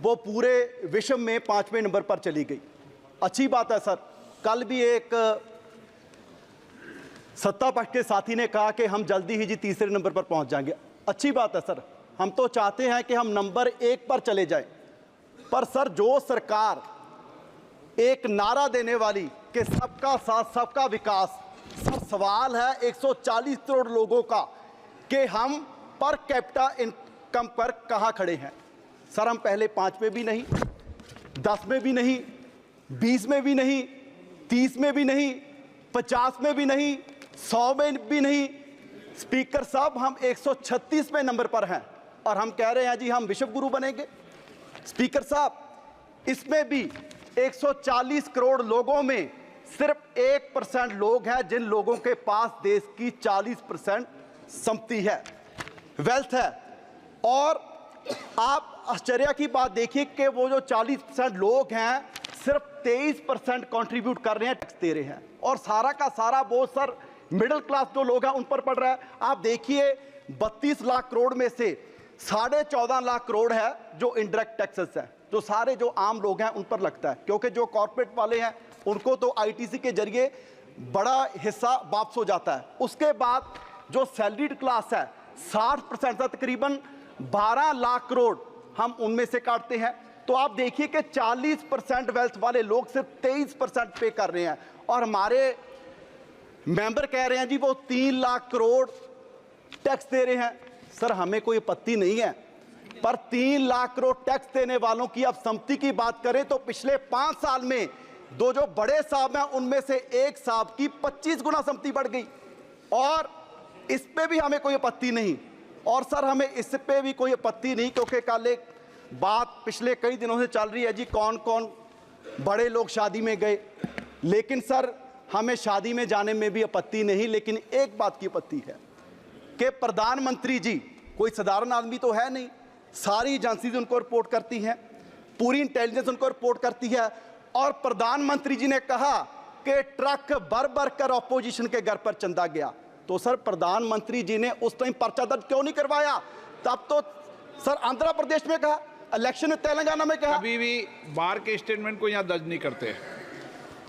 वो पूरे विश्व में 5वें नंबर पर चली गई। अच्छी बात है सर। कल भी एक सत्ता पक्ष के साथी ने कहा कि हम जल्दी ही जी तीसरे नंबर पर पहुंच जाएंगे। अच्छी बात है सर, हम तो चाहते हैं कि हम नंबर 1 पर चले जाएं। पर सर, जो सरकार एक नारा देने वाली कि सबका साथ सबका विकास, सर सवाल है 140 करोड़ लोगों का कि हम पर कैपिटा इनकम पर कहाँ खड़े हैं। सर, हम पहले 5 में भी नहीं, 10 में भी नहीं, 20 में भी नहीं, 30 में भी नहीं, 50 में भी नहीं, 100 में भी नहीं। स्पीकर साहब, हम 136वें नंबर पर हैं और हम कह रहे हैं जी हम विश्व गुरु बनेंगे। स्पीकर साहब, इसमें भी 140 करोड़ लोगों में सिर्फ 1% लोग हैं जिन लोगों के पास देश की 40% संपत्ति है, वेल्थ है। और आप आश्चर्य की बात देखिए कि वो जो 40% लोग हैं सिर्फ 23% कंट्रीब्यूट कर रहे हैं, टैक्स दे रहे हैं, और सारा का सारा बोझ सर मिडिल क्लास जो लोग हैं उन पर पड़ रहा है। आप देखिए 32 लाख करोड़ में से 14.5 लाख करोड़ है जो इनडायरेक्ट टैक्सेस है, जो सारे जो आम लोग हैं उन पर लगता है, क्योंकि जो कॉर्पोरेट वाले हैं उनको तो आईटीसी के जरिए बड़ा हिस्सा वापस हो जाता है। उसके बाद जो सैलरीड क्लास है 60% तकरीबन 12 लाख करोड़ हम उनमें से काटते हैं। तो आप देखिए कि 40% वेल्थ वाले लोग सिर्फ 23% पे कर रहे हैं, और हमारे मेंबर कह रहे हैं जी वो 3 लाख करोड़ टैक्स दे रहे हैं। सर, हमें कोई आपत्ति नहीं है, पर 3 लाख करोड़ टैक्स देने वालों की अब संपत्ति की बात करें तो पिछले 5 साल में दो जो बड़े साहब हैं उनमें से एक साहब की 25 गुना संपत्ति बढ़ गई, और इस पे भी हमें कोई आपत्ति नहीं। और सर, हमें इस पे भी कोई आपत्ति नहीं, क्योंकि कल एक बात पिछले कई दिनों से चल रही है जी कौन कौन बड़े लोग शादी में गए। लेकिन सर, हमें शादी में जाने में भी आपत्ति नहीं, लेकिन एक बात की आपत्ति है कि प्रधानमंत्री जी कोई साधारण आदमी तो है नहीं, सारी एजेंसीज उनको रिपोर्ट करती हैं, पूरी इंटेलिजेंस उनको रिपोर्ट करती है, और प्रधानमंत्री जी ने कहा कि ट्रक भर भर कर ऑपोजिशन के घर पर चंदा गया। तो सर, प्रधानमंत्री जी ने उस टाइम पर्चा दर्ज क्यों नहीं करवाया? तब तो सर आंध्र प्रदेश में कहा, इलेक्शन में तेलंगाना में कहा, कभी भी बाहर के स्टेटमेंट को यहाँ दर्ज नहीं करते।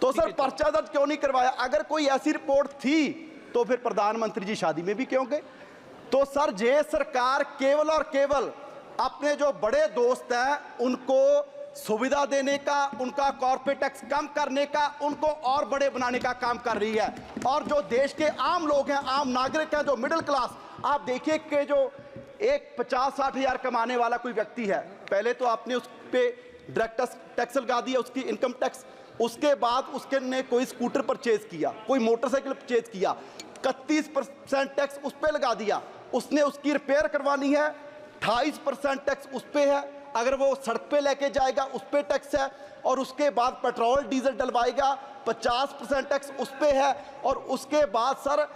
तो सर पर्चा दर्ज क्यों नहीं करवाया? अगर कोई ऐसी रिपोर्ट थी तो फिर प्रधानमंत्री जी शादी में भी क्यों गए? तो सर, ये सरकार केवल और केवल अपने जो बड़े दोस्त हैं उनको सुविधा देने का, उनका कॉर्पोरेट टैक्स कम करने का, उनको और बड़े बनाने का काम कर रही है। और जो देश के आम लोग हैं, आम नागरिक हैं, जो मिडिल क्लास, आप देखिए कि जो एक 50-60 हज़ार कमाने वाला कोई व्यक्ति है, पहले तो आपने उस पर डायरेक्ट टैक्स लगा दिया, उसकी इनकम टैक्स, उसके बाद उसके ने कोई स्कूटर परचेज किया, कोई मोटरसाइकिल परचेज किया, 31% टैक्स उस पर लगा दिया। उसने उसकी रिपेयर करवानी है, 28% टैक्स उस पर है, अगर वो सड़क पे लेके जाएगा उस पे टैक्स है, और उसके बाद पेट्रोल डीजल डलवाएगा 50% टैक्स उस पे है, और उसके बाद सर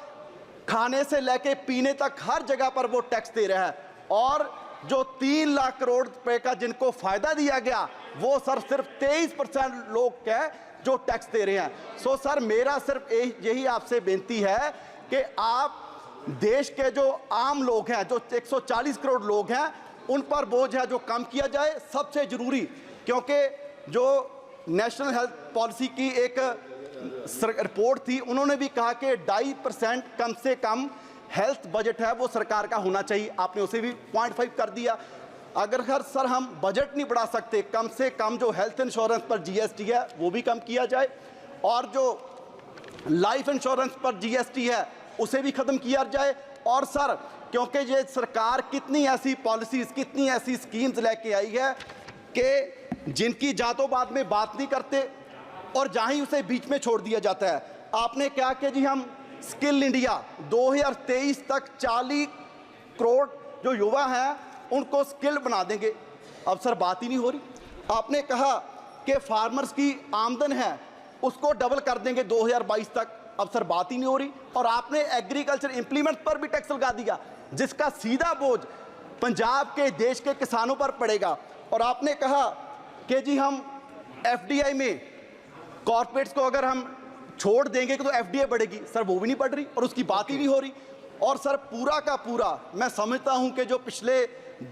खाने से लेके पीने तक हर जगह पर वो टैक्स दे रहा है। और जो 3 लाख करोड़ रुपए का जिनको फायदा दिया गया वो सर सिर्फ 23% लोग हैं जो टैक्स दे रहे हैं। सो सर, मेरा सिर्फ यही आपसे बेनती है कि आप देश के जो आम लोग हैं, जो 140 करोड़ लोग हैं, उन पर बोझ है जो कम किया जाए, सबसे जरूरी, क्योंकि जो नेशनल हेल्थ पॉलिसी की एक रिपोर्ट थी, उन्होंने भी कहा कि 2.5% कम से कम हेल्थ बजट है वो सरकार का होना चाहिए, आपने उसे भी 0.5 कर दिया। अगर सर हम बजट नहीं बढ़ा सकते, कम से कम जो हेल्थ इंश्योरेंस पर जीएसटी है वो भी कम किया जाए, और जो लाइफ इंश्योरेंस पर जीएसटी है उसे भी ख़त्म किया जाए। और सर, क्योंकि ये सरकार कितनी ऐसी पॉलिसीज़, कितनी ऐसी स्कीम्स लेके आई है कि जिनकी जातों-बाद में बात नहीं करते, और जहाँ ही उसे बीच में छोड़ दिया जाता है। आपने क्या कि जी हम स्किल इंडिया 2023 तक 40 करोड़ जो युवा हैं उनको स्किल बना देंगे, अब सर बात ही नहीं हो रही। आपने कहा कि फार्मर्स की आमदन है उसको डबल कर देंगे 2022 तक, अब सर बात ही नहीं हो रही। और आपने एग्रीकल्चर इंप्लीमेंट पर भी टैक्स लगा दिया, जिसका सीधा बोझ पंजाब के देश के किसानों पर पड़ेगा। और आपने कहा कि जी हम एफडीआई में कॉर्पोरेट्स को अगर हम छोड़ देंगे तो एफडीआई बढ़ेगी, सर वो भी नहीं बढ़ रही और उसकी बात ही नहीं हो रही। और सर पूरा का पूरा मैं समझता हूं कि जो पिछले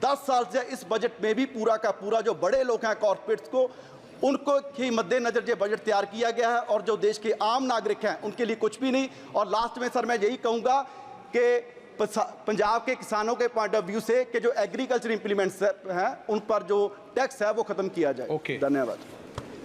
10 साल से इस बजट में भी पूरा का पूरा जो बड़े लोग हैं कॉर्पोरेट्स को, उनको ही मद्देनजर ये बजट तैयार किया गया है, और जो देश के आम नागरिक हैं उनके लिए कुछ भी नहीं। और लास्ट में सर मैं यही कहूँगा कि पंजाब के किसानों के पॉइंट ऑफ व्यू से कि जो एग्रीकल्चर इंप्लीमेंट्स हैं उन पर जो टैक्स है वो खत्म किया जाए। ओके। धन्यवाद।